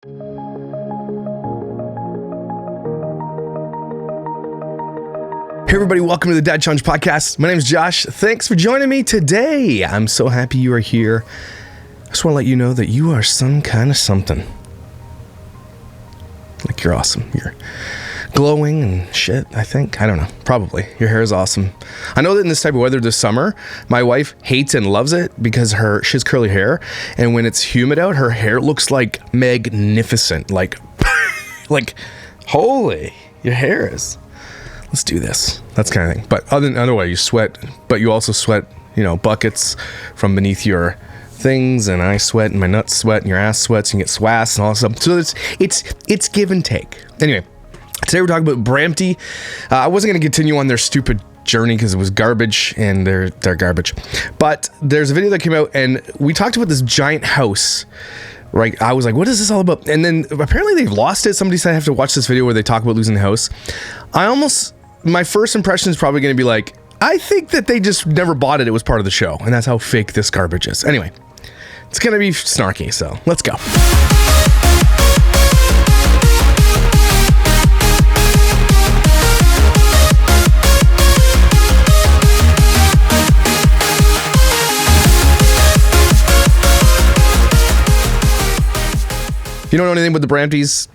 Hey everybody, welcome to the Dad Challenge Podcast. My name is Josh. Thanks for joining me today. I'm so happy you are here. I just want to let you know that you are some kind of something. Like, you're awesome. You're glowing and shit, I think. I don't know. Probably. Your hair is awesome. I know that in this type of weather this summer, my wife hates and loves it because she has curly hair. And when it's humid out, her hair looks like magnificent. Like, holy, your hair is. Let's do this. That's kind of thing. But otherwise, you sweat, but you also sweat, buckets from beneath your things, and I sweat, and my nuts sweat, and your ass sweats, and you get swass and all that stuff. So it's give and take. Anyway, today we're talking about BramFam. I wasn't going to continue on their stupid journey because it was garbage, and they're garbage. But there's a video that came out, and we talked about this giant house. Right, I was like, what is this all about? And then apparently they've lost it. Somebody said I have to watch this video where they talk about losing the house. My first impression is probably going to be like, I think that they just never bought it. It was part of the show. And that's how fake this garbage is. Anyway, it's going to be snarky. So let's go. If you don't know anything about the BramFams,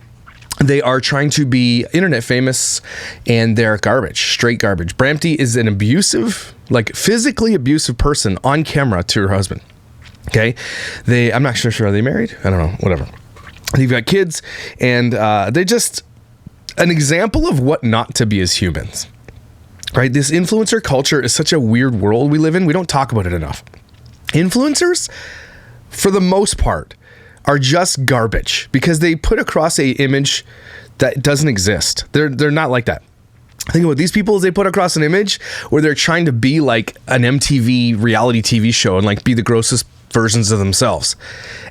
they are trying to be internet famous, and they're garbage, straight garbage. BramFam is an abusive, physically abusive person on camera to her husband. Okay, I'm not sure. Are they married? I don't know. Whatever. They've got kids, and they're just an example of what not to be as humans. Right? This influencer culture is such a weird world we live in. We don't talk about it enough. Influencers, for the most part, are just garbage because they put across a image that doesn't exist. They're not like that. Think about these people is they put across an image where they're trying to be like an MTV reality TV show and be the grossest versions of themselves.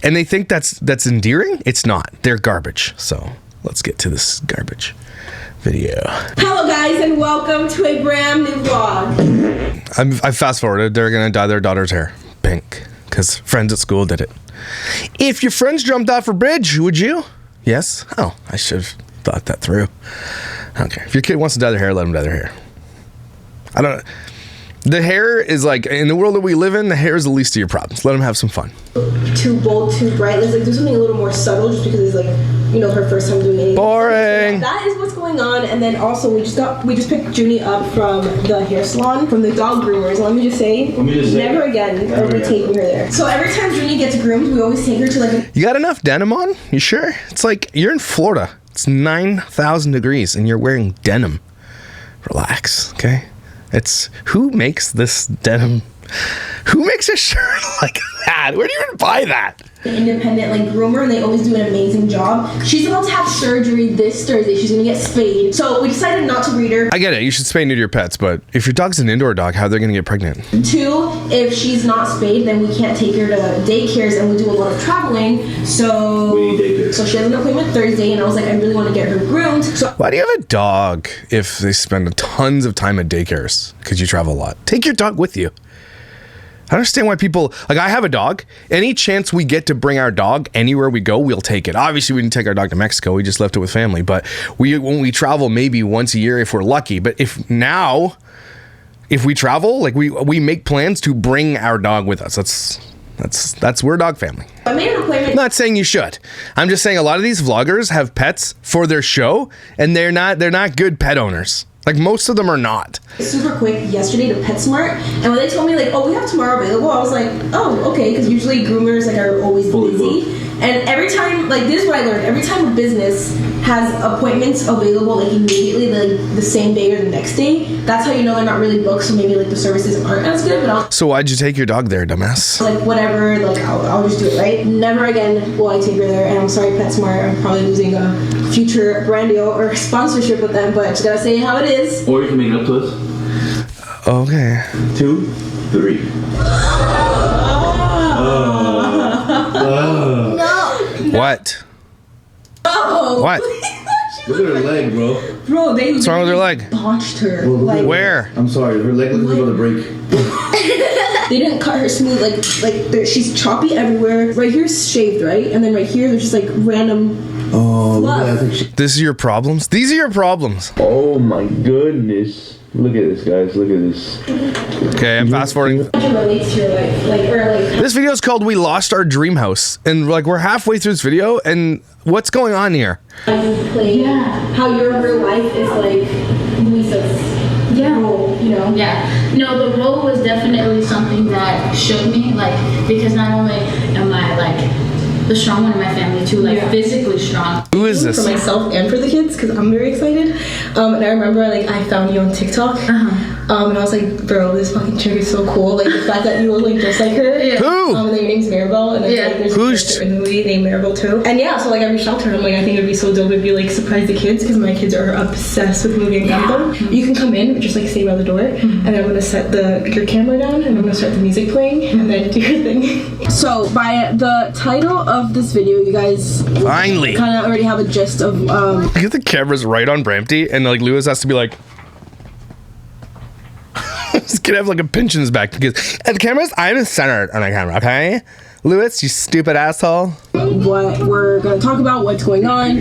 And they think that's endearing. It's not. They're garbage. So let's get to this garbage video. Hello guys, and welcome to a brand new vlog. I fast forwarded. They're going to dye their daughter's hair pink because friends at school did it. If your friends jumped off a bridge, would you? Yes? Oh, I should have thought that through. Okay. If your kid wants to dye their hair, let them dye their hair. I don't know. The hair is in the world that we live in, the hair is the least of your problems. Let them have some fun. Too bold, too bright. Let's do something a little more subtle just because it's her first time doing anything. Boring. So that is what's going on. And then also we just picked Junie up from the hair salon, from the dog groomers. Let me just say, never again are we taking her there. So every time Junie gets groomed, we always take her to You got enough denim on? You sure? It's you're in Florida. It's 9,000 degrees and you're wearing denim. Relax, okay? Who makes this denim? Who makes a shirt like that? Where do you even buy that? Independent groomer, and they always do an amazing job. She's about to have surgery this Thursday. She's gonna get spayed. So we decided not to breed her. I get it. You should spay and neuter your pets, but if your dog's an indoor dog, how are they gonna get pregnant? 2, if she's not spayed, then we can't take her to daycares, and we do a lot of traveling. So we need daycare. So she has an appointment Thursday, and I was like, I really want to get her groomed. So why do you have a dog if they spend tons of time at daycares? Because you travel a lot. Take your dog with you. I understand why people, I have a dog. Any chance we get to bring our dog anywhere we go, we'll take it. Obviously, we didn't take our dog to Mexico. We just left it with family. But when we travel, maybe once a year if we're lucky. But if we travel, we make plans to bring our dog with us. We're a dog family. I made an appointment. I'm not saying you should. I'm just saying a lot of these vloggers have pets for their show, and they're not good pet owners. Most of them are not. Super quick yesterday to PetSmart, and when they told me we have tomorrow available, I was like, oh, okay, because usually groomers are always busy. And every time, this is what I learned, every time a business has appointments available immediately, the same day or the next day, that's how you know they're not really booked, so maybe the services aren't as good. But So why'd you take your dog there, dumbass? Whatever, I'll just do it, right? Never again will I take her there, and I'm sorry, PetSmart, I'm probably losing a future brand deal or sponsorship with them, but just gotta say how it is. Or you can make it up to us. Okay. 2, 3. No. What? Oh. What? Look at her leg, bro. Bro, what's wrong with her leg? Launched her. Bro, Where? I'm sorry, her leg looks like it's about to break. they didn't cut her smooth. She's choppy everywhere. Right here's shaved, right, and then right here there's just like random. Oh, look fluff. at that. I think This is your problems? These are your problems. oh my goodness. Look at this, guys. Look at this. Okay, I'm fast forwarding. It relates to your life, This video is called We Lost Our Dream House. And like we're halfway through this video and what's going on here? how your real life is like Lisa's role, you know? Yeah. No, the role was definitely something that shook me, like, because not only am I, like, the strong one in my family, too, like, physically strong. Who is this? For myself and for the kids, because I'm very excited. And I remember, like, I found you on TikTok. And I was like, bro, this fucking chick is so cool. Like, the fact that you look like just like her. Yeah. Who? And then your name's Maribel. And then like, there's Who's a character in the movie named Maribel, too. And yeah, so, like, I reached out to her. I'm like, I think it would be so dope if you, like, surprise the kids, because my kids are obsessed with movie and Gundam. You can come in, just, like, stay by the door. And I'm going to set your camera down, and I'm going to start the music playing, and then do your thing. So, by the title of this video, you guys Finally. kind of already have a gist of Get the cameras right on Brampty and like Lewis has to be like this kid have like a pinch in his back because at the cameras I'm centered on the camera, okay? Lewis, you stupid asshole. what we're going to talk about, what's going on.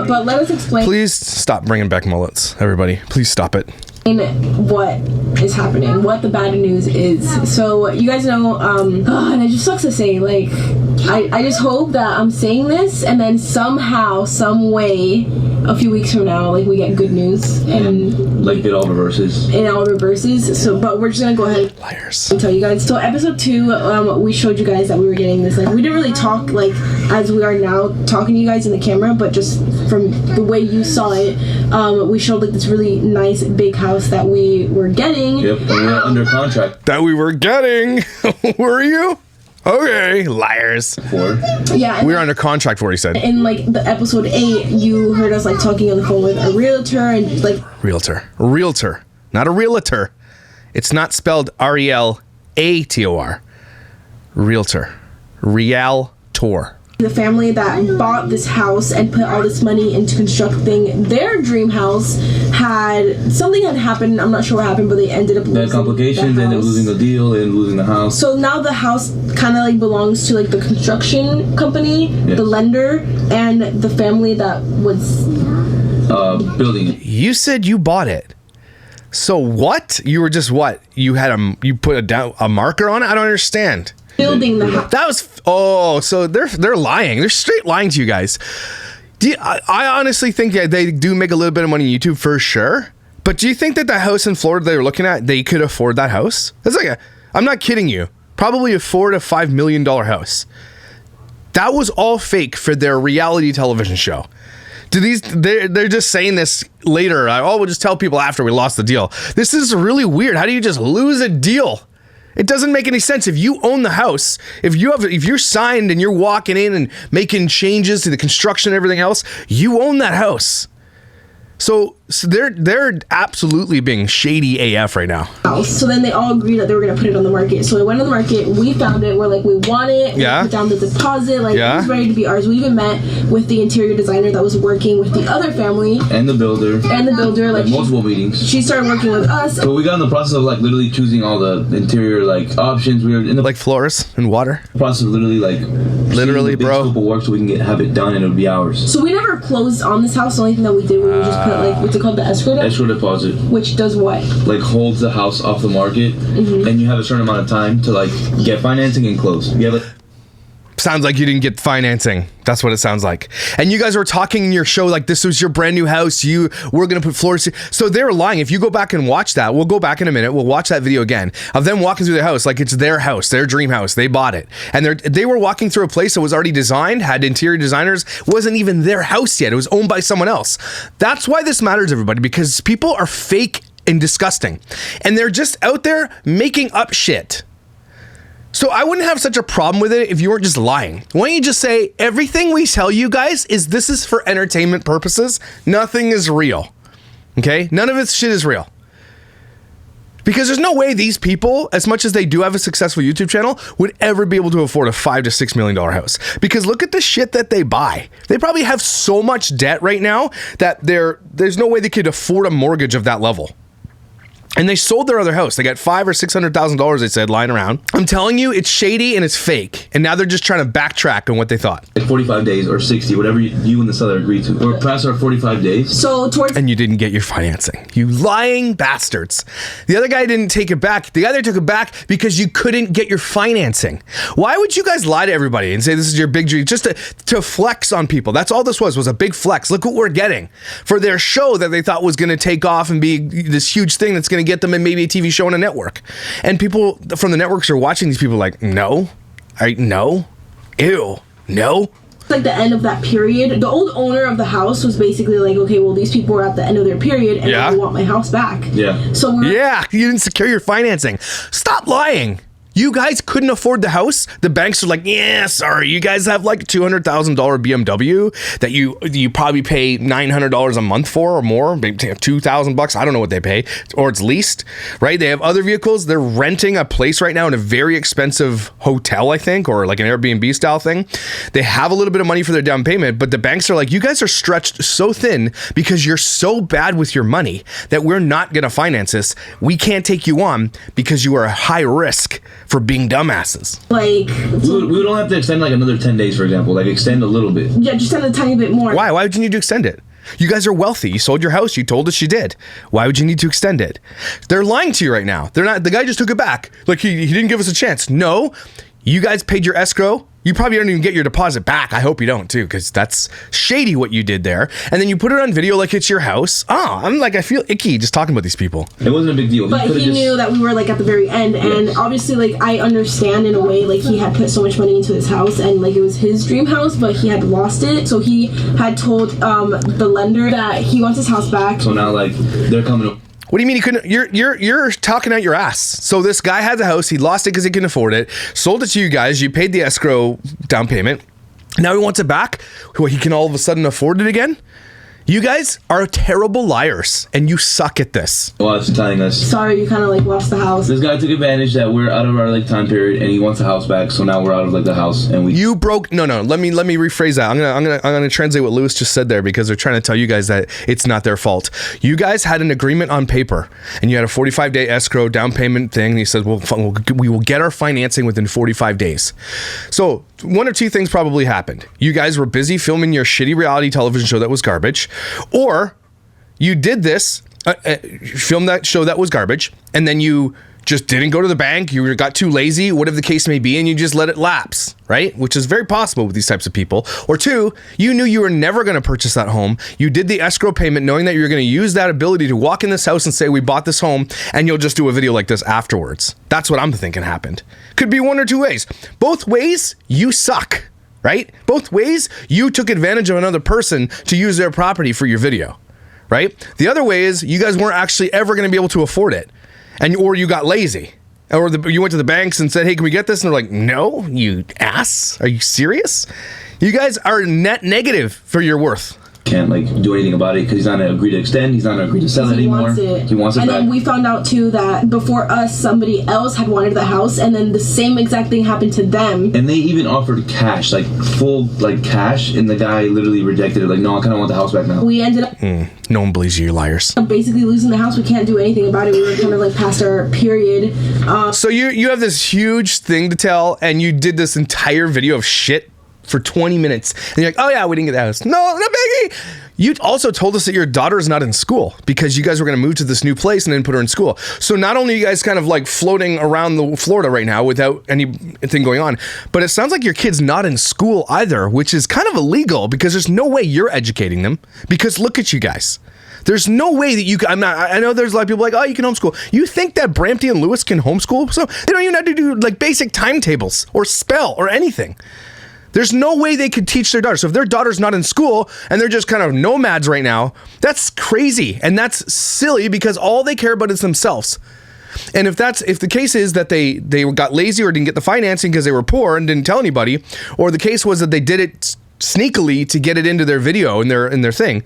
But let us explain Please stop bringing back mullets, everybody. Please stop it. what is happening, what the bad news is. So you guys know, and it just sucks to say, like, I just hope that I'm saying this and then somehow, some way, a few weeks from now, like, we get good news and Like it all reverses. So, but we're just gonna go ahead Liars. and tell you guys. So episode 2, we showed you guys that we were getting this. Like, we didn't really talk like as we are now talking to you guys in the camera, but just from the way you saw it, we showed like this really nice big house that we were getting. Yep, and we were under contract That we were getting. Were you? Okay, liars. for. Yeah. and We were under contract for what he said. in like the episode 8, you heard us like talking on the phone with a realtor and like Realtor. Not a realtor. It's not spelled R-E-L-A-T-O-R. Realtor. Realtor. the family that bought this house and put all this money into constructing their dream house something had happened. I'm not sure what happened, but they ended up They losing had complications, the they ended up house. losing the deal, and losing the house. So now the house kind of like belongs to like the construction company, Yes. the lender, and the family that was Building it. You said you bought it. So what? You were just what? You had you put a marker on it? I don't understand. building the house. That was so they're lying. They're straight lying to you guys. I honestly think that they do make a little bit of money on YouTube for sure. But do you think that the house in Florida they were looking at, they could afford that house? That's like I'm not kidding you. Probably a $4 to $5 million house. That was all fake for their reality television show. They're just saying this later. We'll just tell people after we lost the deal. This is really weird. How do you just lose a deal? It doesn't make any sense. If you own the house, if you're signed and you're walking in and making changes to the construction and everything else, you own that house. So they're absolutely being shady AF right now. House. So then they all agreed that they were gonna put it on the market. So it went on the market. We found it. We're like, we want it. Yeah. We put down the deposit. Like, Yeah. it was ready to be ours. We even met with the interior designer that was working with the other family And the builder. and the builder. Like Like, multiple meetings. she started working with us. So we got in the process of like literally choosing all the interior like options. We were in the Like floors and water. process of literally like Literally, seeing the big bro. scope of work so we can have it done and it would be ours. So we never closed on this house. The only thing that we did was we just put like what's it called, the escrow deposit, Escrow deposit which does what? like holds the house off the market, and you have a certain amount of time to like get financing and close. You have Sounds like you didn't get financing. That's what it sounds like. And you guys were talking in your show like this was your brand new house. We're gonna put floors. So they were lying. If you go back and watch that, we'll go back in a minute. We'll watch that video again of them walking through the house like it's their house, their dream house. They bought it, and they were walking through a place that was already designed, had interior designers. Wasn't even their house yet. It was owned by someone else. That's why this matters, everybody, because people are fake and disgusting, and they're just out there making up shit. So I wouldn't have such a problem with it if you weren't just lying. Why don't you just say, everything we tell you guys this is for entertainment purposes. Nothing is real. Okay? None of this shit is real. Because there's no way these people, as much as they do have a successful YouTube channel, would ever be able to afford a $5 to $6 million house. Because look at the shit that they buy. They probably have so much debt right now that there's no way they could afford a mortgage of that level. And they sold their other house. They got $500,000 or $600,000, they said, lying around. I'm telling you, it's shady and it's fake. And now they're just trying to backtrack on what they thought. Like 45 days or 60, whatever you and the seller agreed to. Or past our 45 days. So towards And you didn't get your financing. You lying bastards. The other guy didn't take it back. The other took it back because you couldn't get your financing. Why would you guys lie to everybody and say this is your big dream? Just to flex on people. That's all this was a big flex. Look what we're getting for their show that they thought was going to take off and be this huge thing that's going to get them in maybe a TV show on a network. And people from the networks are watching these people like, no, no, ew, no. like the end of that period, the old owner of the house was basically like, okay, well, these people are at the end of their period and I want my house back. Yeah. So you didn't secure your financing. Stop lying. You guys couldn't afford the house. The banks are like, yeah, sorry. You guys have like a $200,000 BMW that you probably pay $900 a month for or more, maybe $2,000. I don't know what they pay, or it's leased, right? They have other vehicles. They're renting a place right now in a very expensive hotel, I think, or like an Airbnb style thing. They have a little bit of money for their down payment, but the banks are like, you guys are stretched so thin because you're so bad with your money that we're not going to finance this. We can't take you on because you are a high risk for being dumbasses. Like, we would only have to extend like another 10 days, for example. Like extend a little bit. Yeah, just extend a tiny bit more. Why? Why would you need to extend it? You guys are wealthy. You sold your house. You told us you did. Why would you need to extend it? They're lying to you right now. They're not. The guy just took it back. Like he didn't give us a chance. No, you guys paid your escrow. You probably don't even get your deposit back. I hope you don't too, because that's shady what you did there. And then you put it on video like it's your house. I feel icky just talking about these people. It wasn't a big deal. But he knew that we were like at the very end, and obviously like I understand in a way, like he had put so much money into his house and like it was his dream house, but he had lost it. So he had told the lender that he wants his house back. So now like they're coming. What do you mean he couldn't? You're talking out your ass. So this guy had the house. He lost it because he couldn't afford it. Sold it to you guys. You paid the escrow down payment. Now he wants it back. He can all of a sudden afford it again. You guys are terrible liars, and you suck at this. Well, it's telling us. Sorry, you kind of like lost the house. This guy took advantage that we're out of our like time period, and he wants the house back. So now we're out of like the house, and we. You broke. No. Let me rephrase that. I'm gonna translate what Lewis just said there because they're trying to tell you guys that it's not their fault. You guys had an agreement on paper, and you had a 45-day escrow down payment thing. And he said, "Well, we will get our financing within 45 days." So one or two things probably happened. You guys were busy filming your shitty reality television show that was garbage, or you did this, filmed that show that was garbage, and then you just didn't go to the bank, you got too lazy, whatever the case may be, and you just let it lapse, right? Which is very possible with these types of people. Or two, you knew you were never going to purchase that home. You did the escrow payment knowing that you were going to use that ability to walk in this house and say, we bought this home, and you'll just do a video like this afterwards. That's what I'm thinking happened. Could be one or two ways. Both ways, you suck, right? Both ways, you took advantage of another person to use their property for your video, right? The other way is you guys weren't actually ever going to be able to afford it. Or you got lazy, or you went to the banks and said, hey, can we get this? And they're like, no, you ass. Are you serious? You guys are net negative for your worth. Can't like do anything about it because he's not going to agree to extend. He's not going to agree to sell it anymore. He wants it and back. Then we found out too that before us, somebody else had wanted the house, and then the same exact thing happened to them. And they even offered cash, like full like cash, and the guy literally rejected it. Like, no, I kind of want the house back now. We ended up no one believes you, liars. Basically losing the house. We can't do anything about it. We were kind of like past our period. So you have this huge thing to tell, and you did this entire video of shit for 20 minutes, and you're like, oh yeah, we didn't get the house. No biggie. You also told us that your daughter is not in school because you guys were going to move to this new place and then put her in school. So not only are you guys kind of like floating around the Florida right now without anything going on, but it sounds like your kid's not in school either, which is kind of illegal because there's no way you're educating them, because look at you guys. There's no way that you can. I know there's a lot of people like, oh, you can homeschool. You think that Bramty and Lewis can homeschool? So they don't even have to do like basic timetables or spell or anything. There's no way they could teach their daughter. So if their daughter's not in school and they're just kind of nomads right now, that's crazy. And that's silly because all they care about is themselves. And if the case is that they got lazy or didn't get the financing because they were poor and didn't tell anybody, or the case was that they did it sneakily to get it into their video and their thing,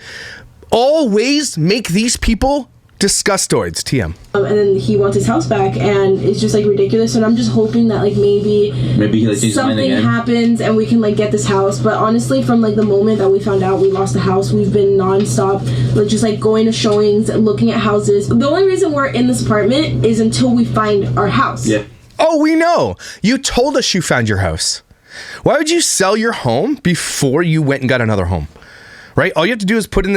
always make these people Disgustoids, TM. And then he wants his house back, and it's just like ridiculous. And I'm just hoping that like maybe he like something happens and we can like get this house. But honestly, from like the moment that we found out we lost the house, we've been nonstop, like just like going to showings, looking at houses. The only reason we're in this apartment is until we find our house. Yeah. Oh, we know. You told us you found your house. Why would you sell your home before you went and got another home? Right? All you have to do is put in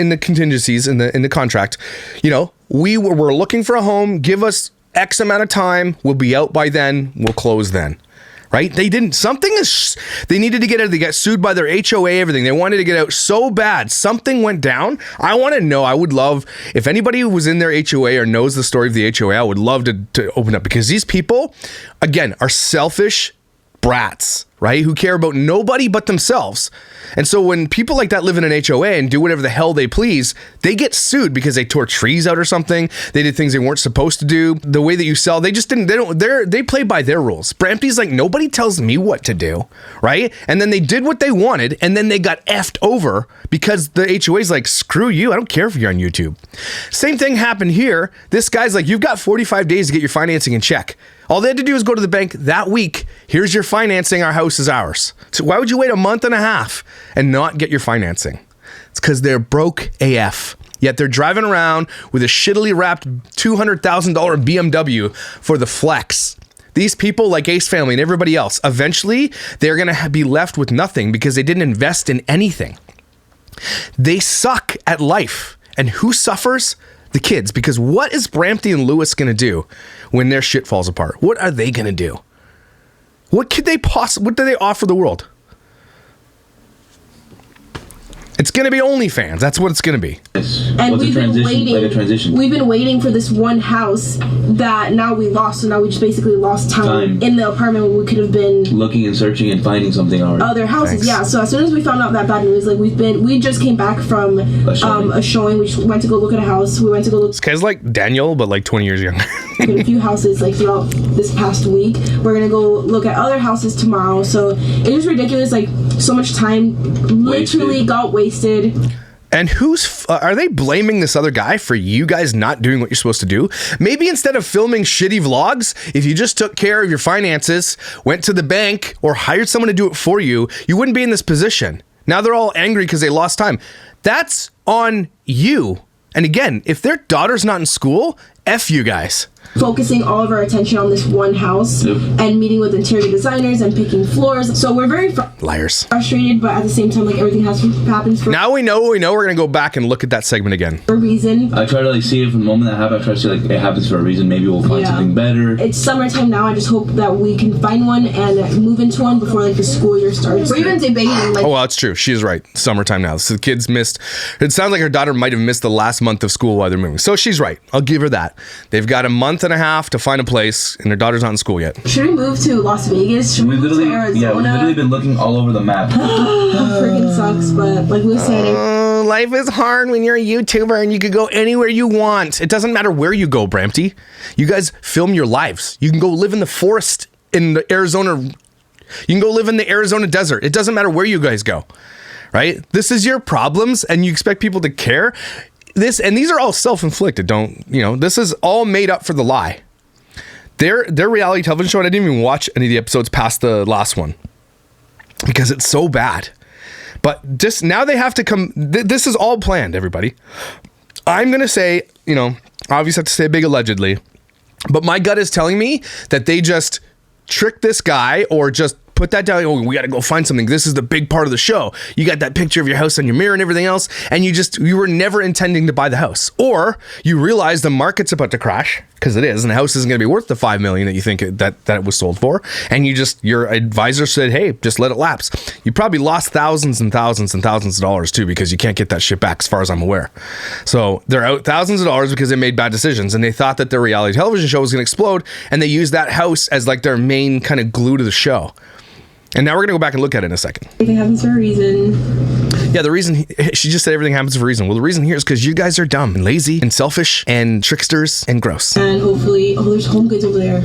the contingencies in the contract. You know, we're looking for a home. Give us X amount of time. We'll be out by then. We'll close then. Right? They didn't. They needed to get out. They got sued by their HOA. Everything. They wanted to get out so bad. Something went down. I want to know. I would love if anybody who was in their HOA or knows the story of the HOA. I would love to open up, because these people, again, are selfish brats, right? Who care about nobody but themselves. And so when people like that live in an HOA and do whatever the hell they please, they get sued because they tore trees out or something. They did things they weren't supposed to do. The way that you sell, they play by their rules. Brampty's like, nobody tells me what to do, right? And then they did what they wanted, and then they got effed over because the HOA's like, screw you, I don't care if you're on YouTube. Same thing happened here. This guy's like, you've got 45 days to get your financing in check. All they had to do is go to the bank that week. Here's your financing. Our house is ours. So why would you wait a month and a half and not get your financing? It's because they're broke AF. Yet they're driving around with a shittily wrapped $200,000 BMW for the flex. These people, like Ace Family and everybody else, eventually they're going to be left with nothing because they didn't invest in anything. They suck at life. And who suffers? The kids. Because what is Brampty and Lewis going to do when their shit falls apart? What are they going to do? What do they offer the world? It's going to be OnlyFans. That's what it's going to be. And we've been waiting. We've been waiting for this one house that now we lost. So now we just basically lost time in the apartment where we could have been looking and searching and finding something already. Other houses, Thanks. Yeah. So as soon as we found out that bad news, like we just came back from a showing. We went to go look at a house. We went to go look. This guy's like Daniel, but like 20 years younger. A few houses like throughout this past week. We're gonna go look at other houses tomorrow. So it is ridiculous. Like so much time literally got wasted. And are they blaming this other guy for you guys not doing what you're supposed to do? Maybe instead of filming shitty vlogs, if you just took care of your finances, went to the bank, or hired someone to do it for you, you wouldn't be in this position. Now they're all angry because they lost time. That's on you. And again, if their daughter's not in school, F you guys. Focusing all of our attention on this one house and meeting with interior designers and picking floors. So we're very frustrated, but at the same time, like everything happens for now we know we're gonna go back and look at that segment again. For a reason. I try to like see it from the moment that happens. I try to see like it happens for a reason. Maybe we'll find something better. It's summertime now. I just hope that we can find one and move into one before like the school year starts. We're even debating like. Oh well, it's true. She is right. Summertime now. So the kids missed. It sounds like her daughter might have missed the last month of school while they're moving. So she's right. I'll give her that. They've got a month and a half to find a place, and their daughter's not in school yet. Should we move to Las Vegas? Should we move to Arizona? Yeah, we've literally been looking all over the map. Freaking sucks, but like we said, life is hard when you're a YouTuber and you could go anywhere you want. It doesn't matter where you go, Brampty. You guys film your lives. You can go live in the forest in the Arizona. You can go live in the Arizona desert. It doesn't matter where you guys go, right? This is your problems, and you expect people to care. These are all self-inflicted. This is all made up for the lie. Their reality television show, and I didn't even watch any of the episodes past the last one because it's so bad. But just now they have to come. This is all planned, everybody. I'm going to say, obviously have to say big allegedly, but my gut is telling me that they just tricked this guy or just put that down. Oh, we got to go find something. This is the big part of the show. You got that picture of your house on your mirror and everything else, and you were never intending to buy the house, or you realize the market's about to crash because it is, and the house isn't going to be worth the $5 million that you think that it was sold for, and your advisor said, hey, just let it lapse. You probably lost thousands and thousands and thousands of dollars too because you can't get that shit back, as far as I'm aware. So they're out thousands of dollars because they made bad decisions, and they thought that their reality television show was going to explode, and they used that house as like their main kind of glue to the show. And now we're going to go back and look at it in a second. Everything happens for a reason. Yeah, the reason, she just said everything happens for a reason. Well, the reason here is because you guys are dumb and lazy and selfish and tricksters and gross. And hopefully, there's Home Goods over there.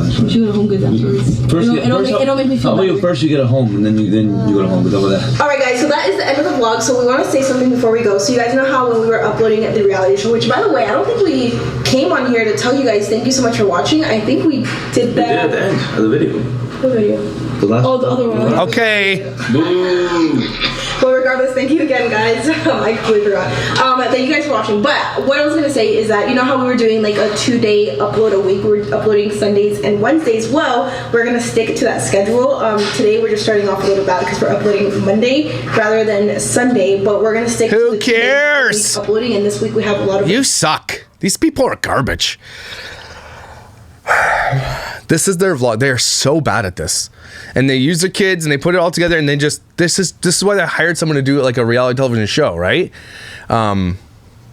gosh. We should go to Home Goods afterwards. It'll make me feel better. First you get a home, and then you go to Home Goods over that. Alright guys, so that is the end of the vlog. So we want to say something before we go. So you guys know how when we were uploading the reality show, which by the way, I don't think we came on here to tell you guys thank you so much for watching. I think we did that. We did at the end of the video. What video? The last the other one. Okay. Boom. Well, regardless, thank you again, guys. I completely forgot. Thank you guys for watching. But what I was gonna say is that you know how we were doing like a 2-day upload a week. We're uploading Sundays and Wednesdays. Well, we're gonna stick to that schedule. Today we're just starting off a little bit because we're uploading Monday rather than Sunday. But we're gonna stick. Who to the cares? Uploading, and this week we have a lot of. You suck. These people are garbage. This is their vlog. They are so bad at this, and they use their kids and they put it all together, and they just this is why they hired someone to do it like a reality television show, right?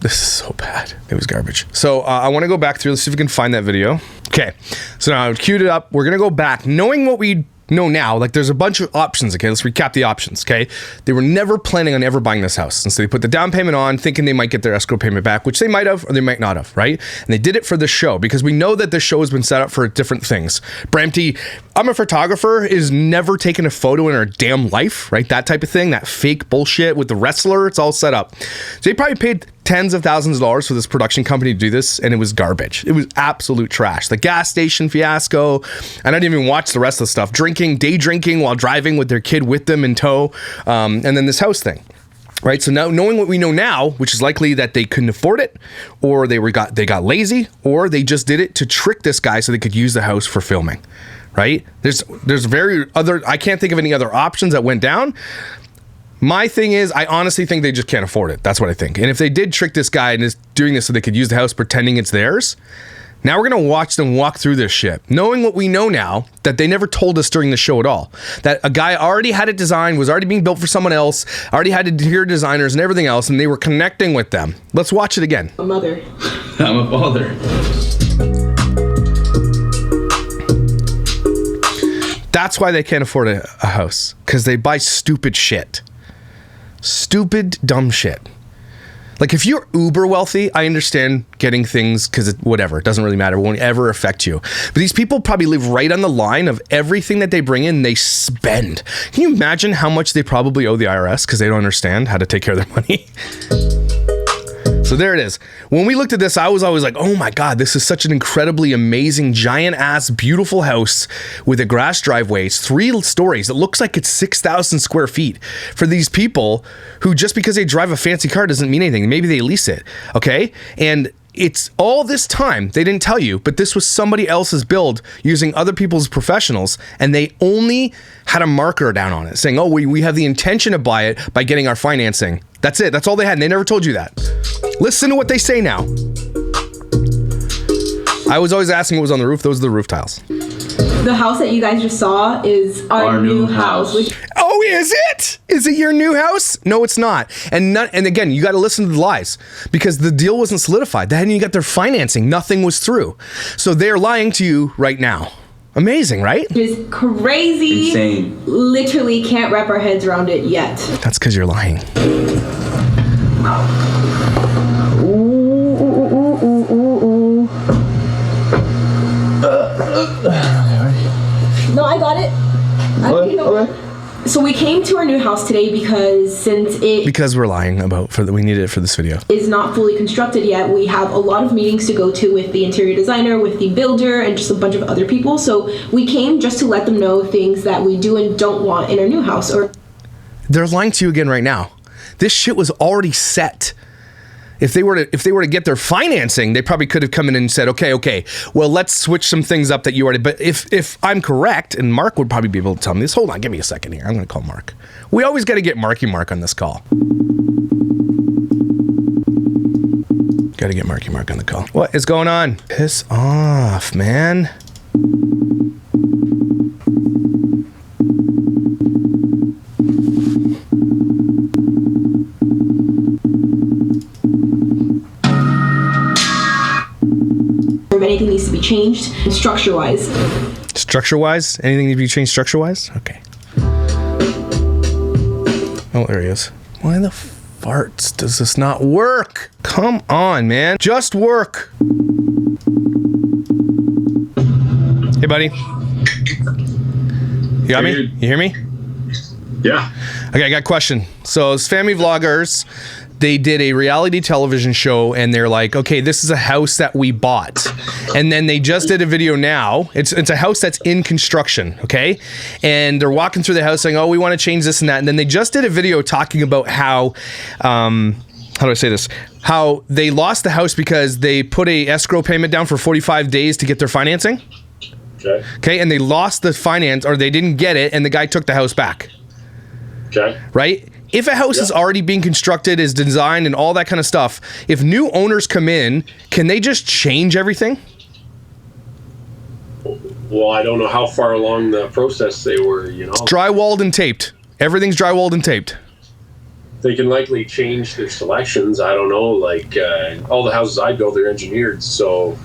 This is so bad. It was garbage. So I want to go back through. Let's see if we can find that video. Okay, so now I've queued it up. We're gonna go back, knowing what we know now. Like there's a bunch of options. Okay, let's recap the options. Okay, they were never planning on ever buying this house, and so they put the down payment on, thinking they might get their escrow payment back, which they might have or they might not have, right? And they did it for the show because we know that the show has been set up for different things. Bramty, I'm a photographer, is never taken a photo in her damn life, right? That type of thing, that fake bullshit with the wrestler. It's all set up. So they probably paid tens of thousands of dollars for this production company to do this, and it was garbage. It was absolute trash. The gas station fiasco, and I didn't even watch the rest of the stuff. Day drinking while driving with their kid with them in tow, and then this house thing. Right, so now knowing what we know now, which is likely that they couldn't afford it, or they got lazy, or they just did it to trick this guy so they could use the house for filming. Right? There's I can't think of any other options that went down. My thing is, I honestly think they just can't afford it. That's what I think. And if they did trick this guy and is doing this so they could use the house pretending it's theirs, now we're going to watch them walk through this shit, knowing what we know now, that they never told us during the show at all. That a guy already had it designed, was already being built for someone else, already had interior designers and everything else, and they were connecting with them. Let's watch it again. A mother. I'm a father. That's why they can't afford a house, because they buy stupid shit. Stupid, dumb shit. Like if you're uber wealthy, I understand getting things because whatever, it doesn't really matter. It won't ever affect you. But these people probably live right on the line of everything that they bring in, they spend. Can you imagine how much they probably owe the IRS because they don't understand how to take care of their money? So there it is. When we looked at this, I was always like, oh my God, this is such an incredibly amazing, giant ass, beautiful house with a grass driveway. It's 3 stories. It looks like it's 6,000 square feet for these people who just because they drive a fancy car doesn't mean anything. Maybe they lease it. Okay. And it's all this time, they didn't tell you, but this was somebody else's build using other people's professionals, and they only had a marker down on it saying, oh, we have the intention to buy it by getting our financing. That's it. That's all they had. And they never told you that. Listen to what they say now. I was always asking what was on the roof. Those are the roof tiles. The house that you guys just saw is our new house. Oh, is it? Is it your new house? No, it's not. And again, you got to listen to the lies because the deal wasn't solidified. They hadn't even got their financing. Nothing was through. So they're lying to you right now. Amazing, right? It's crazy. Insane. Literally can't wrap our heads around it yet. That's because you're lying. No, I got it. Okay. So we came to our new house today because we're lying about we needed it for this video. Is not fully constructed yet. We have a lot of meetings to go to with the interior designer, with the builder, and just a bunch of other people. So we came just to let them know things that we do and don't want in our new house. Or they're lying to you again right now. This shit was already set. If they were to get their financing, they probably could have come in and said, okay, well, let's switch some things up that you already, but if I'm correct, and Mark would probably be able to tell me this, hold on, give me a second here. I'm going to call Mark. We always got to get Mark on this call. Got to get Mark on the call. What is going on? Piss off, man. anything needs to be changed structure-wise. Structure-wise? Anything needs to be changed structure-wise? Okay. Oh, there he is. Why the farts does this not work? Come on, man. Just work. Hey, buddy. You got me? You hear me? Yeah. Okay, I got a question. So it's family vloggers. They did a reality television show, and they're like, okay, this is a house that we bought. And then they just did a video now. It's a house that's in construction, okay? And they're walking through the house saying, oh, we want to change this and that. And then they just did a video talking about how do I say this? How they lost the house because they put a escrow payment down for 45 days to get their financing. Okay, and they lost the finance, or they didn't get it, and the guy took the house back. Okay. Right? If a house is already being constructed, is designed, and all that kind of stuff, if new owners come in, can they just change everything? Well, I don't know how far along the process they were, you know. Drywalled and taped. Everything's drywalled and taped. They can likely change their selections. I don't know. Like, all the houses I build are engineered, so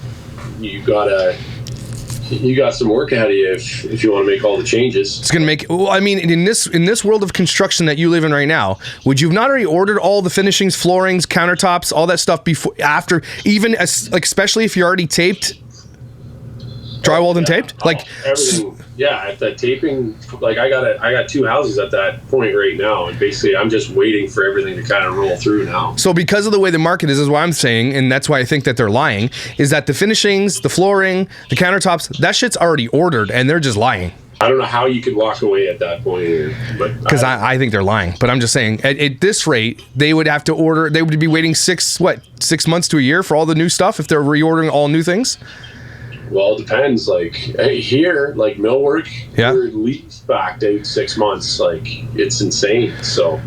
you got some work ahead of you if you want to make all the changes. It's going to make, well, I mean, in this world of construction that you live in right now, would you have not already ordered all the finishings, floorings, countertops, all that stuff before, after, even especially if you're already taped, drywalled and taped? Like everything, yeah, at that taping, like I got 2 houses at that point right now, and basically I'm just waiting for everything to kind of roll through now. So because of the way the market is what I'm saying, and that's why I think that they're lying, is that the finishings, the flooring, the countertops, that shit's already ordered, and they're just lying. I don't know how you could walk away at that point, but because I think they're lying. But I'm just saying, at this rate, they would have to order. They would be waiting 6 months to a year for all the new stuff if they're reordering all new things. Well, it depends. Like here, like millwork, yeah, we're at least back to 6 months. Like it's insane. So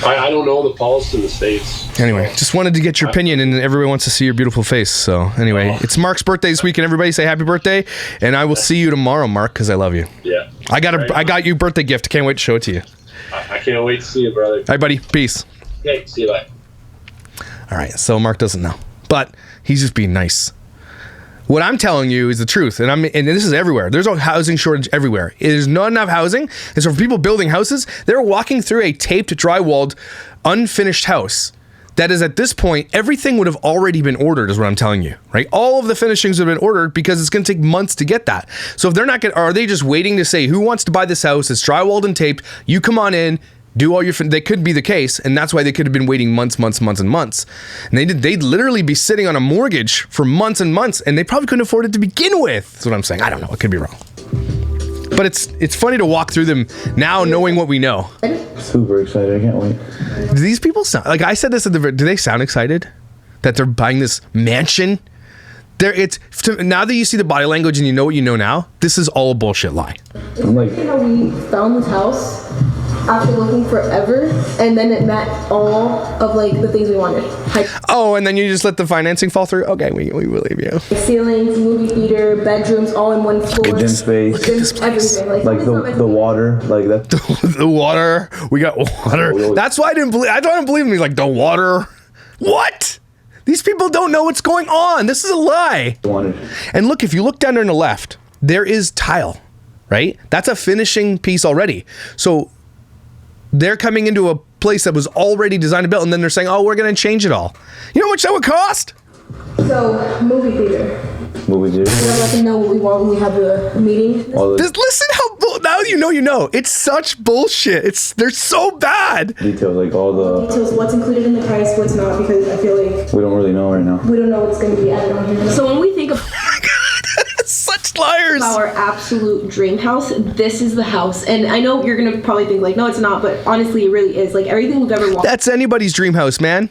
I don't know the policy in the States. Anyway, just wanted to get your opinion, and everybody wants to see your beautiful face. So anyway, it's Mark's birthday this weekend. Everybody say happy birthday, and I will see you tomorrow, Mark, because I love you. Yeah. I got you a birthday gift. Can't wait to show it to you. I can't wait to see you, brother. All right, buddy. Peace. Okay, see you later. All right, so Mark doesn't know, but he's just being nice. What I'm telling you is the truth, and this is everywhere. There's a housing shortage everywhere. There's not enough housing, and so for people building houses, they're walking through a taped, drywalled, unfinished house that is, at this point, everything would have already been ordered, is what I'm telling you, right? All of the finishings have been ordered because it's going to take months to get that. So if they're not are they just waiting to say, who wants to buy this house? It's drywalled and taped. You come on in. Do all your. They could be the case, and that's why they could have been waiting months. And they'd literally be sitting on a mortgage for months and months, and they probably couldn't afford it to begin with. That's what I'm saying. I don't know. It could be wrong, but it's funny to walk through them now, knowing what we know. Super excited! I can't wait. Do these people sound like I said this at the? Do they sound excited that they're buying this mansion? Now that you see the body language and you know what you know now, this is all a bullshit lie. I'm like, you know, we found this house after looking forever, and then it met all of like the things we wanted. Oh, and then you just let the financing fall through? Okay, we believe you. Ceilings, movie theater, bedrooms, all in one floor. Gym space. Everything. Like the water. Like that. The water. We got water. That's why I don't believe me. Like, the water. What? These people don't know what's going on. This is a lie. And look, if you look down there on the left, there is tile, right? That's a finishing piece already. So they're coming into a place that was already designed and built, and then they're saying, oh, we're going to change it all. You know how much that would cost? So, movie theater. Movie theater. We're going to let them know what we want when we have a meeting. Just listen how, now you know. It's such bullshit. They're so bad. Details, like all the... Details, what's included in the price, what's not, because I feel like... We don't really know right now. We don't know what's going to be added on here. So when we think of... Oh my God, such liars. Our absolute dream house, this is the house. And I know you're going to probably think like, no, it's not, but honestly, it really is. Like, everything we've ever wanted. That's anybody's dream house, man.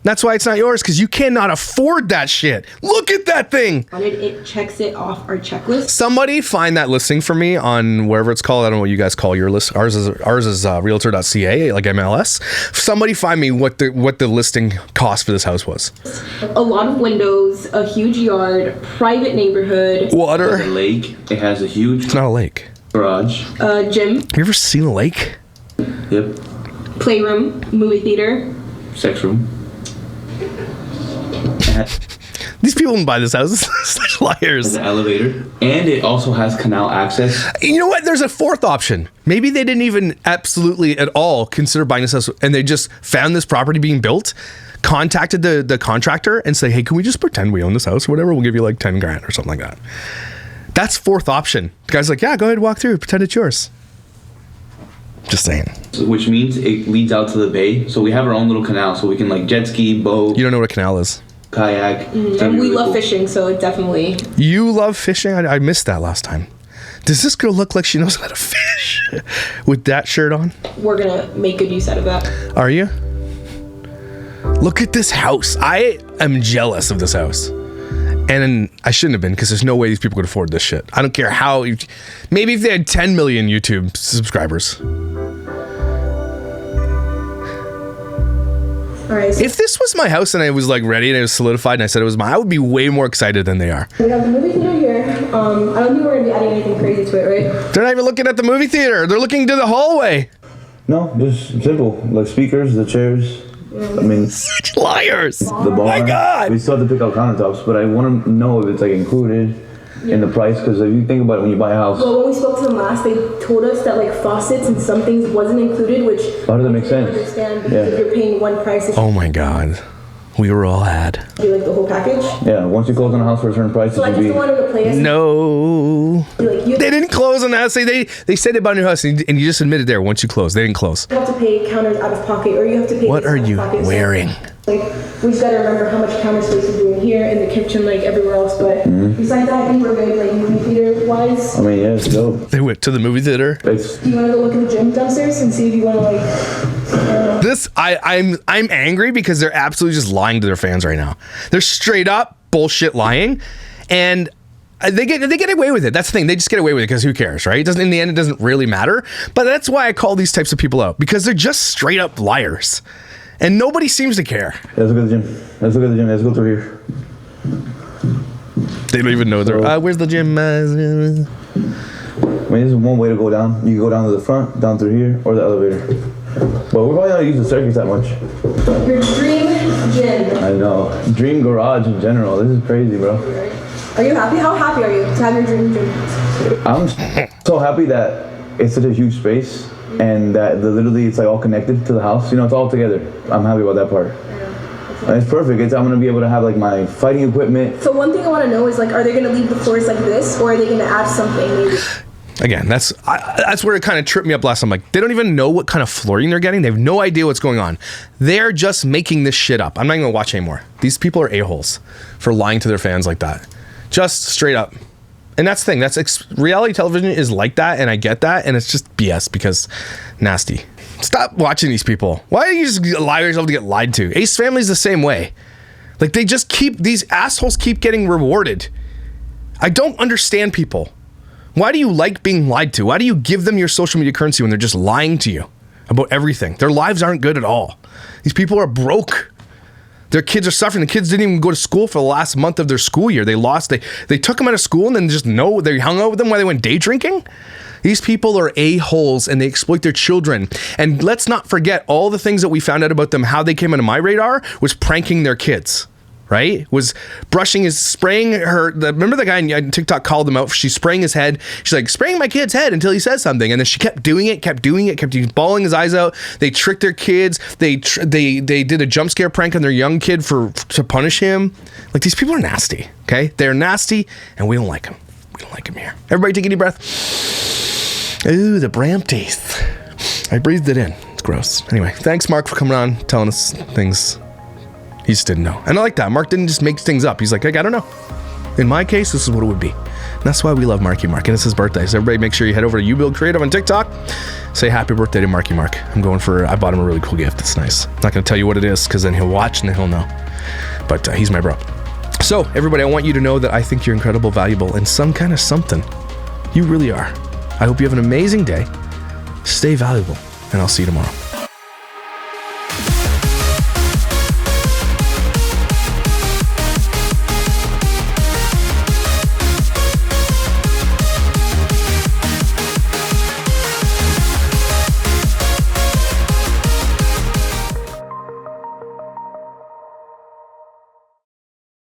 That's why it's not yours, because you cannot afford that shit. Look at that thing. It checks it off our checklist. Somebody find that listing for me on wherever it's called. I don't know what you guys call your list. Ours is realtor.ca, like MLS. Somebody find me what the listing cost for this house was. A lot of windows, a huge yard, private neighborhood. Water. It's a lake. It has a huge... It's not a lake. Garage. Gym. Have you ever seen a lake? Yep. Playroom. Movie theater. Sex room. These people can buy this house. Such liars. An elevator. And it also has canal access. You know what? There's a fourth option. Maybe they didn't even absolutely at all consider buying this house, and they just found this property being built, contacted the contractor, and say, hey, can we just pretend we own this house or whatever? We'll give you like 10 grand or something like that. That's fourth option. The guy's like, yeah, go ahead, walk through, pretend it's yours. Just saying. Which means it leads out to the bay, so we have our own little canal, so we can like jet ski, boat. You don't know what a canal is? Kayak. And we love fishing, so it definitely. You love fishing? I missed that last time. Does this girl look like she knows how to fish with that shirt on? We're gonna make good use out of that. Are you? Look at this house. I am jealous of this house. And I shouldn't have been, because there's no way these people could afford this shit. I don't care how. Maybe if they had 10 million YouTube subscribers. All right. So If this was my house and I was like ready and it was solidified and I said it was mine, I would be way more excited than they are. we have the movie theater here. I don't think we're gonna be adding anything crazy to it, right? They're not even looking at the movie theater. They're looking to the hallway. No, just simple. Like speakers, the chairs. I mean, Such liars. the bar. My God. We still have to pick out countertops, but I want to know if it's like included in the price, because if you think about it, when you buy a house, Well, when we spoke to them last, they told us that like faucets and some things wasn't included, which how does that make I didn't sense? understand because if you're paying one price, it should Oh my God. We were all had. be like the whole package. Yeah, once you close on a house for a certain price, So I it should just be. wanted to play us. No. Like you They didn't close on that. Say they said about your house and you just admitted there once you close. They didn't close. have to pay counters out of pocket, or you have to pay. What this are out of you pocket. So, wearing? like we just gotta remember how much counter space we're doing here in the kitchen, like everywhere else. But besides that, I think we're good, like movie theater wise. I mean, yeah, it's dope. They went to the movie theater. It's, Do you want to go look in the gym downstairs and see if you want to like? I'm angry because they're absolutely just lying to their fans right now. They're straight up bullshit lying, and they get away with it. That's the thing. They just get away with it because who cares, right? It doesn't, in the end, it doesn't really matter. But that's why I call these types of people out, because they're just straight up liars, and nobody seems to care. let's look at the gym. Let's look at the gym. Let's go through here. They don't even know they're. Where's the gym? I mean, this is one way to go down. You can go down to the front, down through here, or the elevator. But we're probably not gonna use the staircase that much. Your dream gym. I know. Dream garage in general. This is crazy, bro. Are you happy? How happy are you to have your dream gym? I'm so happy that it's such a huge space and that literally it's like all connected to the house. You know, it's all together. I'm happy about that part. And it's perfect. I'm gonna be able to have like my fighting equipment. So one thing I want to know is like, are they gonna leave the floors like this, or are they gonna add something maybe? Again, that's where it kind of tripped me up last time. Like, they don't even know what kind of flooring they're getting. They have no idea what's going on. They're just making this shit up. I'm not even gonna watch anymore. These people are a-holes for lying to their fans like that. Just straight up. And that's the thing. Reality television is like that, and I get that, and it's just BS because nasty. Stop watching these people. Why do you just allow yourself to get lied to? Ace Family's the same way. Like, these assholes keep getting rewarded. I don't understand people. Why do you like being lied to? Why do you give them your social media currency when they're just lying to you about everything? Their lives aren't good at all. These people are broke. Their kids are suffering. The kids didn't even go to school for the last month of their school year. They took them out of school and then they hung out with them while they went day drinking. These people are a-holes and they exploit their children. And let's not forget all the things that we found out about them, how they came into my radar, was pranking their kids. Right? Was spraying her. Remember the guy on TikTok called him out? She's spraying his head. She's like, spraying my kid's head until he says something. And then she kept doing it, kept bawling his eyes out. They tricked their kids. They did a jump scare prank on their young kid to punish him. Like, these people are nasty. Okay? They're nasty and we don't like them. We don't like them here. Everybody take a deep breath. Ooh, the Bram teeth. I breathed it in. It's gross. Anyway, thanks, Mark, for coming on, telling us things. He just didn't know. And I like that. Mark didn't just make things up. He's like, I don't know. In my case, this is what it would be. And that's why we love Marky Mark. And it's his birthday. So everybody make sure you head over to YouBuild Creative on TikTok. Say happy birthday to Marky Mark. I bought him a really cool gift. It's nice. I'm not going to tell you what it is because then he'll watch and then he'll know. But he's my bro. So everybody, I want you to know that I think you're incredible, valuable, and some kind of something. You really are. I hope you have an amazing day. Stay valuable. And I'll see you tomorrow.